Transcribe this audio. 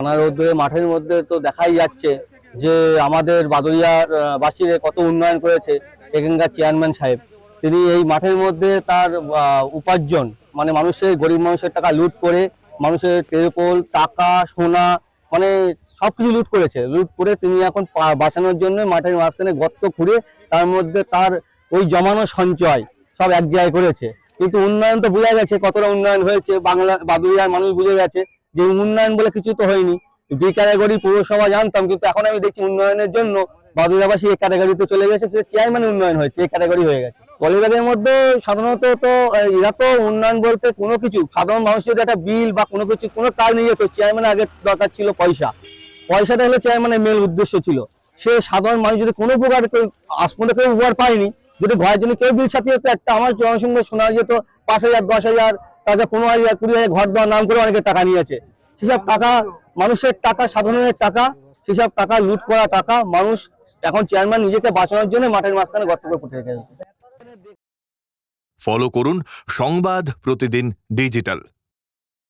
রোদে মাঠের মধ্যে তো দেখাই যাচ্ছে যে আমাদের বাদুড়িয়ার বাসীর কত উন্নয়ন করেছে এখানকার চেয়ারম্যান সাহেব। তিনি এই মাঠের মধ্যে তার উপার্জন মানে মানুষের গরিব মানুষের টাকা লুট করে মানুষের টেলিফোন টাকা সোনা মানে সবকিছু লুট করেছে। লুট করে তিনি এখন বাঁচানোর জন্য মাঠের মাঝখানে গর্ত খুঁড়ে তার মধ্যে তার ওই জমানো সঞ্চয় সব এক জায়গায় করেছে। কিন্তু উন্নয়ন তো বোঝা গেছে কতটা উন্নয়ন হয়েছে, বাংলা বাদুড়িয়ার মানুষ বুঝে গেছে যে উন্নয়ন বলে কিছু তো হয়নি। বি ক্যাটাগরি পৌরসভা জানতাম, কিন্তু এখন আমি দেখছি উন্নয়নের জন্য বাদুড়িয়াবাসী এই ক্যাটাগরিতে চলে গেছে, চেয়ারম্যান উন্নয়ন হয়েছে এই ক্যাটাগরি হয়ে গেছে। পলিব্যাগের মধ্যে সাধারণত তো এরা তো উন্নয়ন বলতে কোনো কিছু সাধারণ মানুষ যদি একটা বিল বা কোনো কিছু কোনো কাজ নিয়ে যেত, চেয়ারম্যান আগে দরকার ছিল পয়সাটা হলো চেয়ারম্যানের মেন উদ্দেশ্য ছিল। সে সাধারণ মানুষ যদি কোনো উপকার আজ পর্যন্ত কেউ উপকার পায়নি, যদি ঘরের জন্য কেউ বিল ছাপিয়ে যেত, একটা আমার জনসংখ্যা শোনা যেত 5,000 10,000 তাদের 15,000 20,000 ঘর দেওয়ার নাম করে অনেকে টাকা নিয়েছে। সেসব টাকা মানুষের টাকা, সাধারণের টাকা, সেসব টাকা লুট করা টাকা মানুষ এখন চেয়ারম্যান নিজেকে বাঁচানোর জন্য মাঠের মাঝখানে গর্ত করে পুঁতে রেখেছে। ফলো করুন সংবাদ প্রতিদিন ডিজিটাল।